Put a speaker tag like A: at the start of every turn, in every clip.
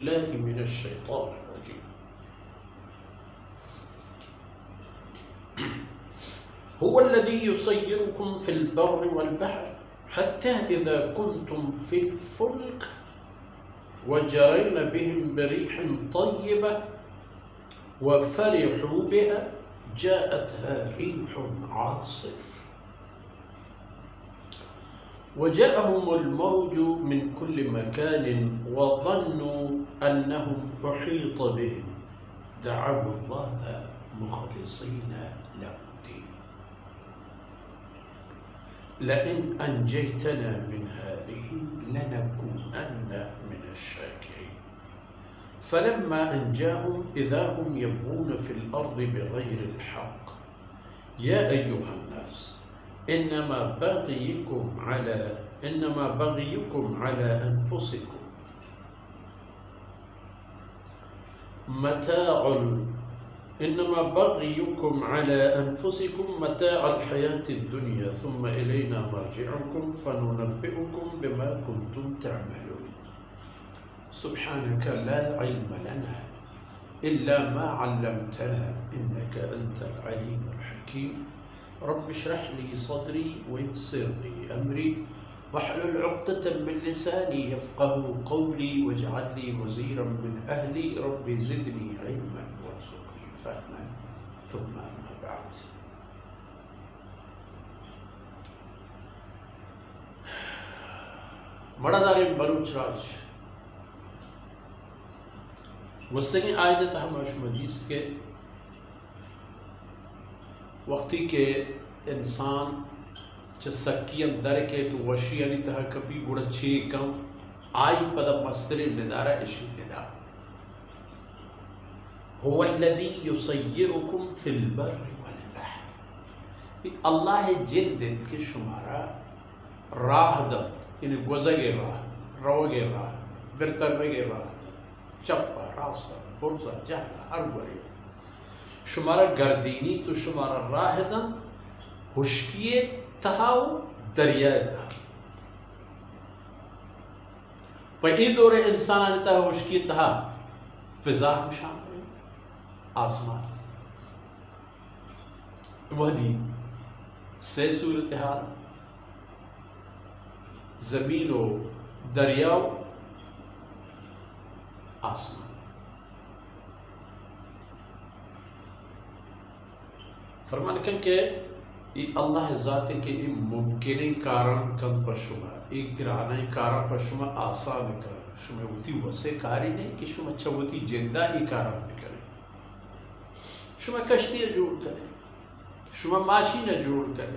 A: بالله من الشيطان الرجيم. هو الذي يسيركم في البر والبحر حتى إذا كنتم في الفلك وجرين بهم بريح طيبة وفرحوا بها جاءتها ريح عاصف وجاءهم الموج من كل مكان وظنوا أنهم أحيط بهم دعوا الله مخلصين له الدين لئن أنجيتنا من هذه لنكونن من الشاكرين. فلما أنجاهم إذا هم يبغون في الأرض بغير الحق يا أيها الناس إنما بغيكم على أنفسكم متاع الحياة الدنيا ثم إلينا مرجعكم فننبئكم بما كنتم تعملون. سبحانك لا علم لنا إلا ما علمتنا إنك أنت العليم الحكيم. رب اشرح لي صدري ويسر لي أمري واحلل عقدة من لساني يفقه قولي واجعل لي وزيرا من أهلي رب زدني علما وارزقني فهما. ثم أما بعد. مردار بلوچ راج گستگی آیت تحمش مجیز کے وقتی کے انسان سکیم در کے تو وشی علی تہا کبھی گڑا چھے کم آئی پدا مستر ندارہ اشی ندا هو الذي يسيركم في البر والبحر. اللہ جن دت کے شمارا راہ دت یعنی گزگے راہ روگے راہ برتروگے راہ چپا راستہ برزا جہلا ہر بری شمارا گردینی تو شمارا راہ دن خشکیے تہاو دریائے تہا پہ ای دور انسان آنیتا ہے خشکیے تہا فضا ہم شامل آسمان وحدی سے صورتحال زمین و دریاو آسمان. فرمان کن کہ یہ اللہ ذات کے یہ ممکن کارن کن پشما یہ گرانہ کارن پشما آسان کر شما ہوتی وسے کاری نہیں کہ شما چوتی جندہ ای کارن کرے شما کشتی جوڑ کرے شما ماشین جوڑ کرے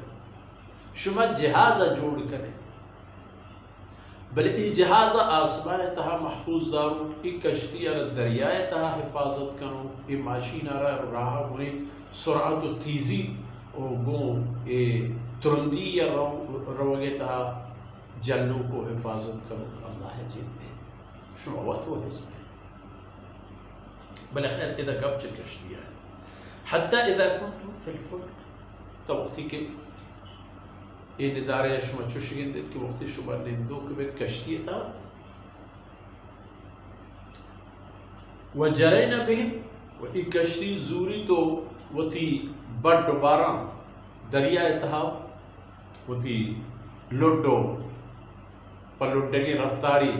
A: شما جہاز جوڑ کرے بلے ای جہاز آسمان تہا محفوظ دارو ای کشتی دریائے تہا حفاظت کرو ای ماشین راہ ہوئی سرعت و تیزی او گون ای ترندی یا روگے تہا جنوں کو حفاظت کرو اللہ جن دے شما وقت وہ ہے جن بلے خیر اذا کب چل کشتی ہے حتی اذا کنتم فی الفلک تو وقتی کے این اداره شما چوشگین دید که وقتی شما نندو که بید کشتی تا و جرین بهم و این کشتی زوری تو وتی بڑ باران دریائے تہا وتی لڈو پر لڈگی رفتاری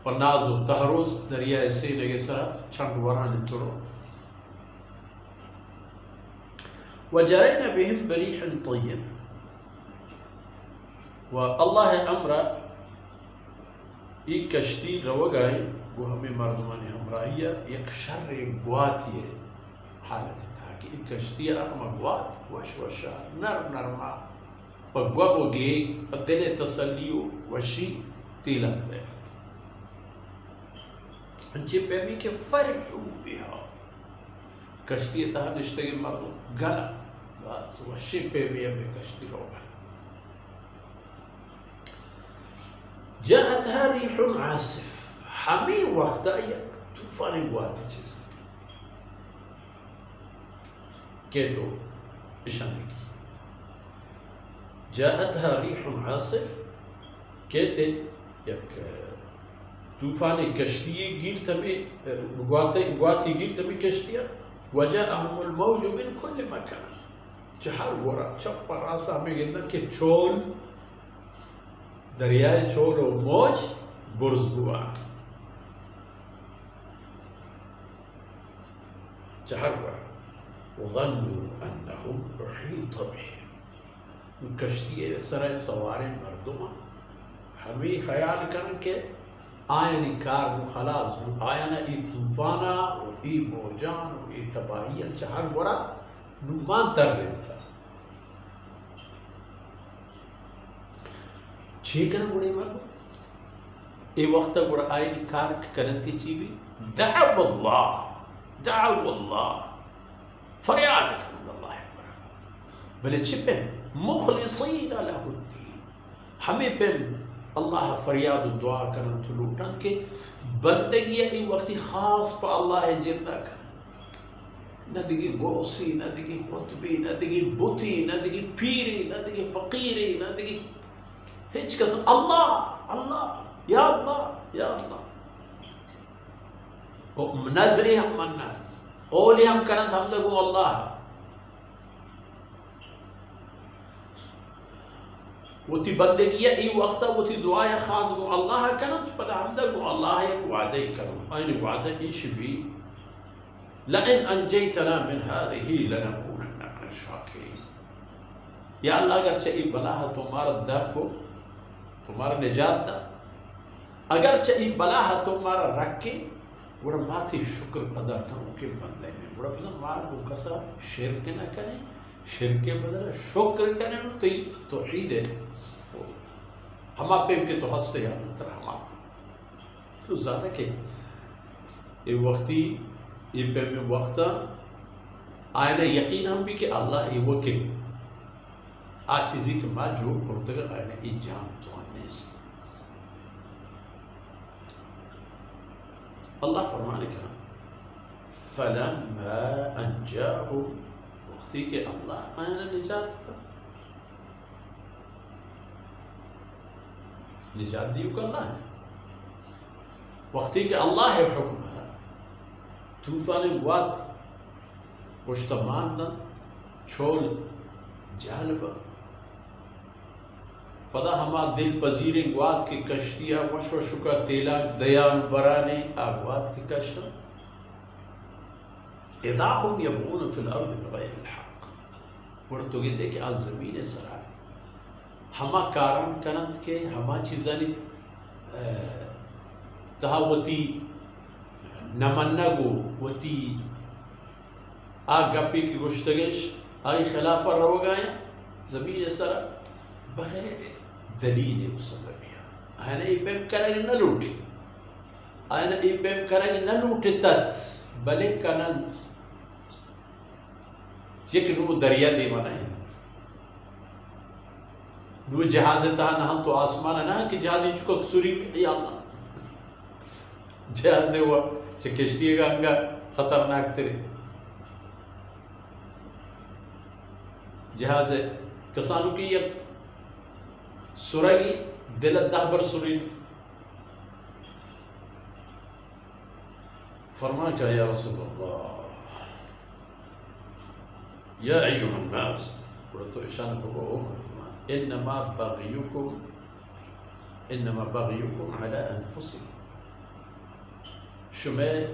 A: پر نازو تحروز دریائے سے لگے سرا چھنڈ وران ترو و جرین بهم بریح طیب و اللہ امرہ ایک کشتی رو گئے وہ ہمیں مردمان ہمراہیہ ایک شر گواتی ہے حالت تھا کہ ایک کشتی رقم گوات وش وشا نرما پر گو گے دل تسلیو وشی تیلک دے انچے پیمی کے فرحو بیا کشتی تھا نشتے کے مردم گلا بس وشی پیمی ہمیں کشتی رو گئے جاءتها ريح عاصف حمي وقت ايك طوفان قوات چیز كيدو اشانك جاءتها ريح عاصف كيت يك طوفان کشتی گیرتمی گواتی گیرتمی کشتیا وجاءهم الموج من كل مكان چہر گورا چپا راستہ ہمیں گندہ کہ چول دریائے چول و موج برز ہوا چہر گورا وظنوا انهم احيط بهم کشتی سرائے سوارے مردمہ ہمیں خیال کرن کے آئینی کار خلاص آئینا ای طوفانا و ای موجان و ای تباہیاں چہر گورا نمان تر رہتا چھیکن گوڑے مردم ای وقت گوڑا آئینی کار کرنتی چی بھی دعو اللہ فریاد کرن اللہ بلے چھپیں مخلصین لہ الدین ہمیں پہن اللہ فریاد و دعا کرن تو لوٹن کے بندگی ای وقتی خاص پا اللہ جندہ کرن نہ دیگی گوسی نہ دیگی قطبی نہ دیگی بوتی نہ دیگی پیری نہ دیگی فقیری نہ دیگی ہیچ قسم اللہ یا اللہ نظری ہم منناز قولی ہم کرن ہم لگو اللہ وہ تی بندگی ای وقتا وہ تی دعای خاص گو اللہ کنن تو پدا ہم لگو اللہ ایک وعدہ کرن این وعدہ ایش بھی لئن انجیتنا من هذه لنکونن من الشاکرین یا اللہ اگرچہ ای بلاہ تمہارا در کو تمہارا نجات دا اگرچہ ای بلاہ تمہارا رکھے بڑا ماتی شکر ادا کروں کے بندے میں بڑا بزن مار کو کسا شرک نہ کریں شرک کے بدلے شکر کریں تو یہ توحید ہے ہما پہ کے تو ہستے یا مطر ہما تو زیادہ کہ یہ وقتی یہ پہ میں وقتا آئینہ یقین ہم بھی کہ اللہ یہ وہ کہ آج چیزی کہ ماں جو کرتے گا آئینہ ای جان تو انیس اللہ فرمانے کا فَلَمَّا أَنْجَاهُ وقتی کہ اللہ آئینہ نجات کا نجات دیو کا اللہ ہے وقتی کہ اللہ ہے حکم ہے طوفان واد پشتمان چھول جہلبا پدا ہما دل پذیر گواد کی کشتیا وشوشو کا تیلا دیان برانے آگواد کی کشت اذا ہم یبغون فی الارض بغیر الحق ورطو گے دیکھ آز زمین سرائے ہما کارن کنند کے ہما چیزانی تہا وتی نمنگو وتی آگا پی کی گشتگش آئی خلافہ رو گئے زمین سرا بغیر دلیل سببیہ آئینہ ای پیم کرنگ نہ لوٹی آئینہ ای پیم کرنگ نہ لوٹی تت بلے کنند چک نو دریا دیوانا ہے نو جہاز تا نہ ہم تو آسمان نہ کہ جہازی چکو سوری یا اللہ جہاز ہوا چھ کشتی گا انگا خطرناک تیرے جہاز کسانو کی یک سرگی دلت دہبر سوری فرمان کہ یا رسول اللہ یا ایوہ الناس ورطو اشان کو انما بغيكم على انفسكم شما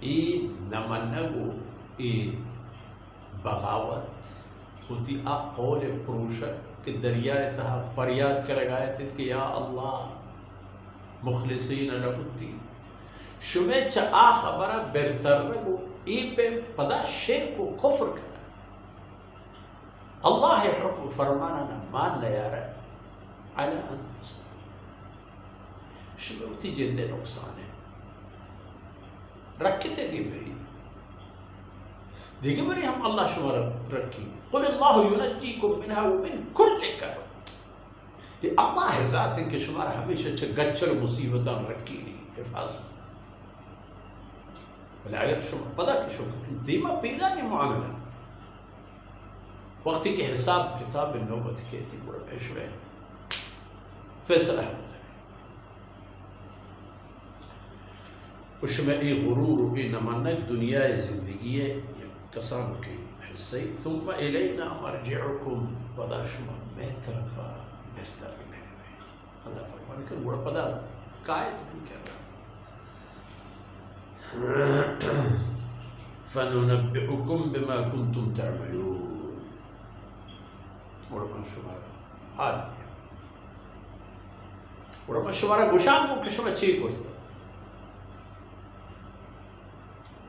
A: ای نمنگو ای بغاوت خودی قول پروشا کہ دریائے تہا فریاد کر گائے تھے کہ یا اللہ مخلصین لہ الدین شما چا خبرہ بہتر رگو ای پہ پدا شرک و کفر کر اللہ حکم فرمانا نہ مان لیا رہا علی انفسکم شبہتی جندے نقصان ہے رکھتے دی میری دیکھیں میری ہم اللہ شما رکھی قل اللہ ینجیکم منہا ومن کل کرم یہ اللہ ذات ہے کہ شما ہمیشہ گچر مصیبتاں رکھی نہیں حفاظت بلے اگر شما پدا کہ شما دیما پیدا یہ معاملہ وقتی کے حساب کتاب نوبت کہتی پورا پیش ہوئے فیصلہ ہوتا ہے وشما ای غرور و ای نمانک دنیای زندگی کسانو کی حصی ثم الینا مرجعکم پدا شما میں طرفا بہتر نہیں اللہ فرمانے کہ بڑا پدا قائد نہیں کر رہا فننبئکم بما کنتم تعملون بڑا شما حال بڑا شما گوشان کو کشما چی کرتا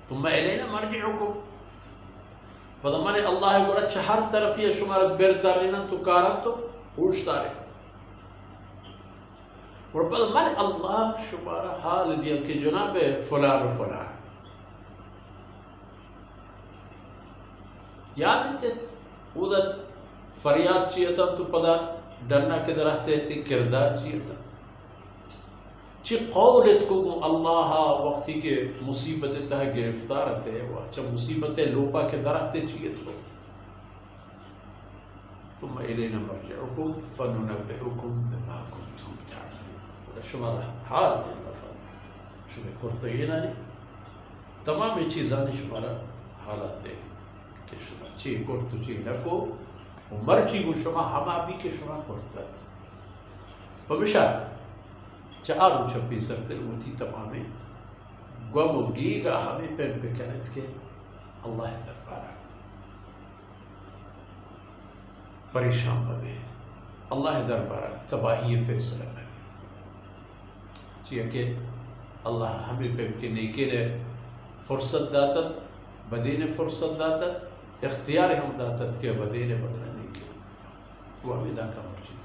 A: ثم الینا مرجعکم فضمانی اللہ گورا چہر طرف یہ شمارت بیردارنا تو کارن تو اوشتارے اور فضمانی اللہ شمارا حال دیا کہ جناب فلان و فلان یاد انتے ادھر فریاد چیئتا تو پدا ڈرنا کے درہتے تھے کردار چیئتا چی قولت کو اللہ وقتی کے مصیبت تہ گرفتار تھے چا مصیبت لوپا کے درختے چیت ہو ثم الینا مرجعکم فننبئکم بما کنتم تعملون شمار حال ہے اللہ فرمائے شمار کرتا یہ نانی تمام چیزانی شمار حالات ہے کہ شمار چی کرتو چی نکو مرچی گو شمار ہما بھی کہ شمار کرتا تھا فبشار چاروں چھپی سکتے ہوتی تمامیں گم و گیگا ہمیں پین پہ کنت کے اللہ دربارہ پریشان بے اللہ دربارہ تباہی فیصلہ میں چیئے کہ اللہ ہمیں پہ کے نیکے نے فرصت داتت بدین فرصت داتت اختیار ہم داتت کے بدین بدن نیکے وہ ہمیں دا کا مرجی